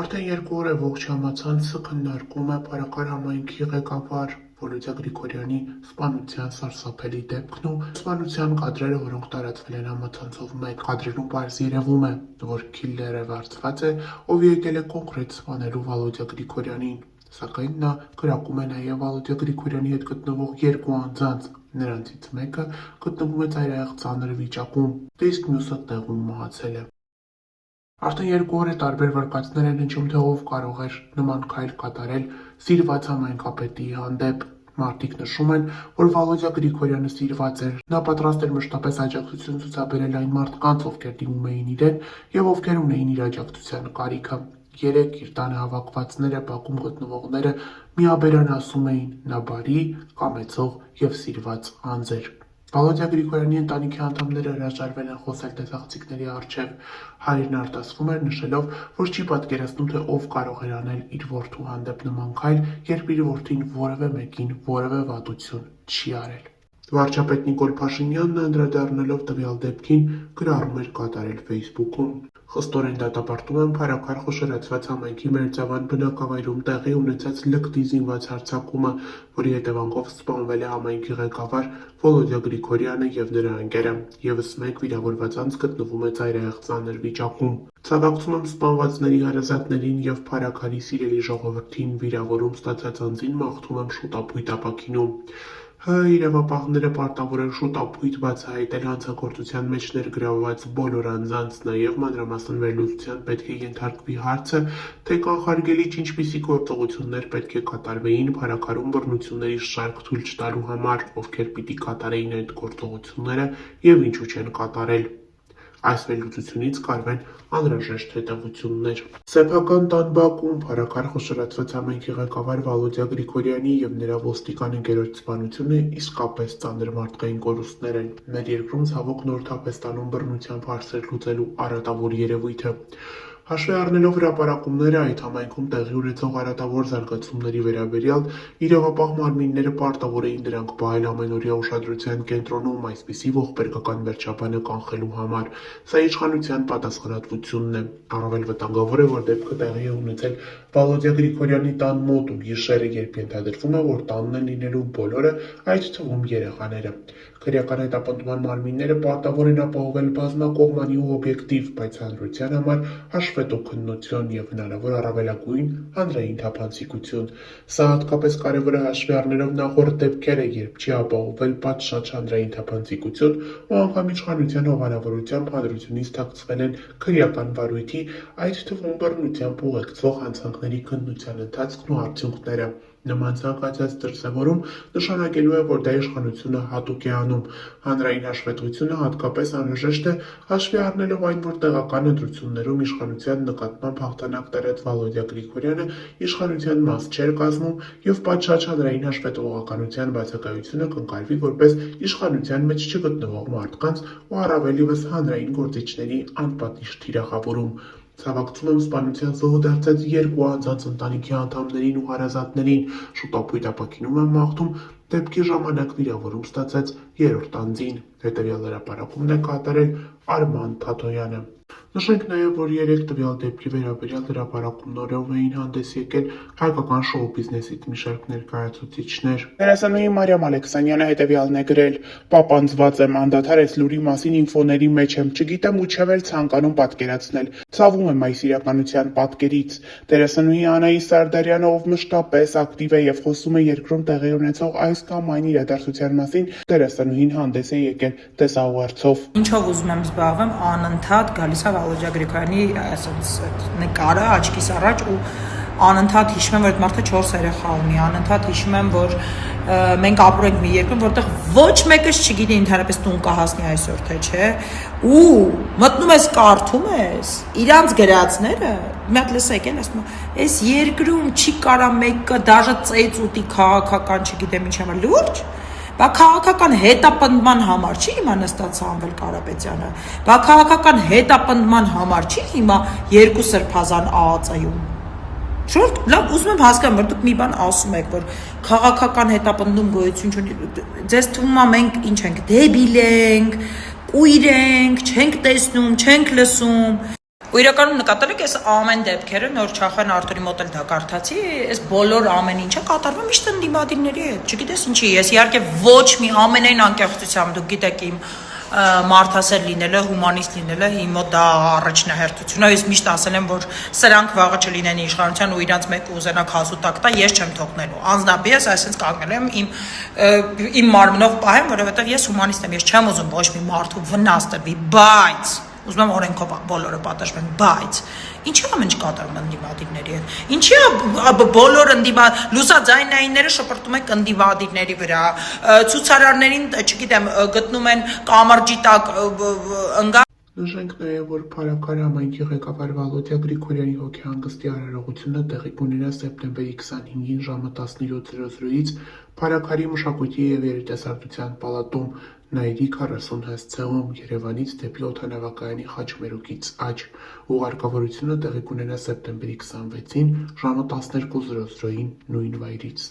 Արդեն 2 օր է ողջ համացանցը քննարկում է Փարաքար համայնքի ղեկավար Վոլոդյա Գրիգորյանի սպանության սարսափելի դեպքն ու սպանության կադրերը, որոնք տարածվել են համացանցով մեկ կադրերում պարզ երևում է, որ քիլլերը վարձված է, ով եկել է կոնկրետ սպանելու Վոլոդյա Գրիգորյանին, սակայն նա կրակում է նաև Վոլոդյա Գրիգորյանի հետ գտնվող 2 անձանց, նրանցից մեկը գտնվում է ծայրահեղ ծանր վիճակում, իսկ մյուսը տեղում մահացել է։ Արդեն 2 օր է տարբեր վարկածներ են հնչում, թե ով կարող էր նման քայլ կատարել սիրված համայնքապետի հանդեպ։ Մարդիկ նշում են, որ Վոլոդյա Գրիգորյանը սիրված էր, նա պատրաստ էր մշտապես աջակցություն ցուցաբերել այն մարդկանց, ովքեր դիմում էին իրեն եւ ովքեր ունեին իր աջակցության կարիքը։ Երեք իր տանը հավաքվածները, բակում գտնվողները միաբերան ասում էին՝ նա բարի, կամեցող եւ սիրված անձ էր։ Վոլոդյա Գրիգորյանի ընտանիքի անդամները հրաժարվել են խոսել տեսախցիկների առջև։ Հայրն արտասվում էր, նշելով, որ չի պատկերացնում, թե ով կարող էր անել իր որդու հանդեպ նման քայլ, երբ իր որդին որևէ մեկին որևէ վատություն չի արել։ Վարչապետ Նիկոլ Փաշինյանն անդրադառնալով տվյալ դեպքին գրառում էր կատարել Facebook-ում։ Խստորեն դատապարտում են Փարաքար խոշորացված համայնքի Մերձավան բնակավայրում տեղի ունեցած լկտի զինված հարձակումը, որի հետևանքով սպանվել է համայնքի ղեկավար Վոլոդյա Գրիգորյանը եւ նրա ընկերը։ Եվս մեկ վիրավորված անձ գտնվում է ծայրահեղ ծանր վիճակում։ Ցավակցում եմ սպանվածների հարազատներին եւ Փարաքարի սիրելի ժողովրդին, վիրավորում ստացած անձին մաղթում եմ շուտ ապույտ ապաքինում։ Իրավապահները պարտավոր են շուտ ապույտ բացահայտել հանցագործության մեջ ներգրավված բոլոր անձանց, նաև մանրամասն վերլուծության պետք է ենթարկվի հարցը, թե կանխարգելիչ ինչպիսի գործողություններ պետք է կատարվեին Փարաքարում բռնությունների շարք թույլ չտալու համար, ովքեր պիտի կատարեին այդ գործողությունները եւ ինչու չեն կատարել։ Այս վերլուծությունից կարվեն անհրաժեշտ հետևություններ։ Սեփական տան բակում Փարաքար խոշորացված համայնքի ղեկավար Վոլոդյա Գրիգորյանի եւ նրա ոստիկան ընկերոջ սպանությունը իսկապես ծանր մարդկային կորուստներ են։ Մեր երկրում ցավոք նորթափ է ստանում բռնությամբ հարցեր լուծելու արատավոր երևույթը։ Հաշվի առնելով հրապարակումները այդ համայնքում տեղի ունեցող արատավոր զարգացումների վերաբերյալ, իրավապահ մարմինները պարտավոր էին դրանք պահել ամենօրյա ուշադրության կենտրոնում այսպիսի ողբերգական վերջաբանը կանխելու համար։ Սա իշխանության պատասխանատվությունն է։ Առավել վտանգավոր է, որ դեպքը տեղի է ունեցել Վոլոդյա Գրիգորյանի տան մոտ ու գիշերը, երբ ենթադրվում է, որ տանն են լինելու բոլորը, այդ թվում երեխաները։ Քրեական հետապնդման մարմինները պարտավոր են ապահովել բազմակողմանի ու օբյեկտիվ, բայց հանրության համար հաշվետու քննություն եւ հնարավոր առավելագույն հանրային թափանցիկություն։ Սա հատկապես կարևոր է հաշվի առնելով նախորդ դեպքերը, երբ չի ապահովել պատշաճ հանրային թափանցիկություն ու անգամ իշխանության հովանավորությամբ հանրությունից թաքցվել են քրեական վարույթի, այդ թվում բռնությամբ ուղեկցող հանցանքների քննության ընթացքն ու արդյունքները։ Նման ցանկացած դրսևորում նշանակելու է, որ դա իշխանությունը հատուկ է անում։ Հանրային հաշվետվությունը հատկապես անհրաժեշտ է հաշվի առնելով այն, որ տեղական ընտրություններում իշխանության նկատմամբ հաղթանակ տարած Վոլոդյա Գրիգորյանը իշխանության մաս չէր կազմում եւ պատշաճ հանրային հաշվետվողականության բացակայությունը կընկալվի որպես իշխանության մեջ չգտնվող մարդկանց ու առավել ևս հանրային գործիչների անպատիժ թիրախավորում։ Ցավակցում եմ սպանության զոհ դարձած 2 անձանց ընտանիքի անդամներին ու հարազատներին, շուտ ապույտ ապաքինում եմ մաղթում դեպքի ժամանակ վիրավորում ստացած 3-րդ անձին։ Հետևյալ հրապարակումն է կատարել Արման Թաթոյանը։ Նշենք նաև, որ երեք տվյալ դեպքի վերաբերյալ հրապարակումներով էին հանդես եկել հայկական շոու բիզնեսից մի շարք ներկայացուցիչներ։ Դերասանուհի Մարիամ Ալեքսանյանը հետևյալն է գրել. «Պապանձված եմ, անդադար այս լուրի մասին ինֆոների մեջ եմ, չգիտեմ ու չեմ էլ ցանկանում պատկերացնել։ Ցավում եմ այս իրականության պատկերից»։ Դերասանուհի Անահիս Սարդարյանը, ով մշտապես ակտիվ է եւ խոսում է երկրում տեղի ունեցող այս կամ այն իրադարձության մասին, դերասանուհին հանդես է եկել տեսաուղերձով։ Ինչով ուզում եմ զբաղվեմ, անընդհատ գալիս է Վոլոդյա Գրիգորյանի այսպես նկարը աչքիս առաջ ու անընդհատ հիշում եմ, որ այդ մարդը 4 երեխա ունի, անընդհատ հիշում եմ, որ մենք ապրում ենք մի երկրում, որտեղ ոչ մեկս չգիտի ընդհանրապես տուն կհասնի այսօր թե չէ, ու մտնում ես կարդում ես իրանց գրածները, մի հատ լսեք են ասում, այս երկրում չի կարա մեկը դաժե ծեծ ուտի քաղաքական, չգիտեմ ինչ համար, լուրջ։ Բա քաղաքական հետապնդման համար չի հիմա նստած Սամվել Կարապետյանը, բա քաղաքական հետապնդման համար չի հիմա 2 սրբազան ԱԱԾ-ում։ Շուրջ, լավ, ուզում եմ հասկանամ, որ դուք մի բան ասում եք, որ քաղաքական հետապնդում գոյություն չունի, ձեզ թվում է մենք ինչ ենք, դեբիլ ենք, կույր ենք, չենք տեսնում, չենք լսում։ Ու իրականում նկատել եք այս ամեն դեպքերը, նոր Չախյան Արտուրի մոտ էլ դա կարդացի, այս բոլոր ամեն ինչը կատարվում միշտ ընդդիմադիրների հետ, չգիտես ինչի, ես իհարկե ոչ մի ամենայն անկեղծությամբ, դուք գիտեք իմ մարդասեր լինելը, հումանիստ լինելը, իմ մոտ դա առաջնահերթություն է, ես միշտ ասել եմ, որ սրանք վաղը չլինեն իշխանության ու իրանց մեկ ուզենա քասու տակ տա, ես չեմ թողնելու, անձնապես այսպես կանգնել եմ իմ մարմնով պահեմ, որովհետև ես հումանիստ եմ, ես չեմ ուզում ոչ մի մարդու վնաս տրվի, բայց ուզում եմ օրենքով բոլորը պատժվեն, բայց ինչի ամեն ինչ կատարում ընդդիմադիրների հետ, ինչի բոլոր լուսաձայնայինները շպրտում են ընդդիմադիրների վրա, ցուցարարներին, չգիտեմ, գտնում են կամրջի տակ ընկա Նշենք նաև, որ Փարաքար համայնքի ղեկավար Վալոդյա Գրիգորյանի հոգեհանգստի արարողությունը տեղի կունենա սեպտեմբերի 25-ին ժամը 17:00-ից Փարաքարի մշակույթի և երիտասարդության պալատում Նայիրի 40 հասցեում Երևանից դեպի օդանավակայանի խաչմերուկից աջ ուղարկավորությունը տեղի կունենա սեպտեմբերի 26-ին ժամը 12:00-ին նույն վայրից։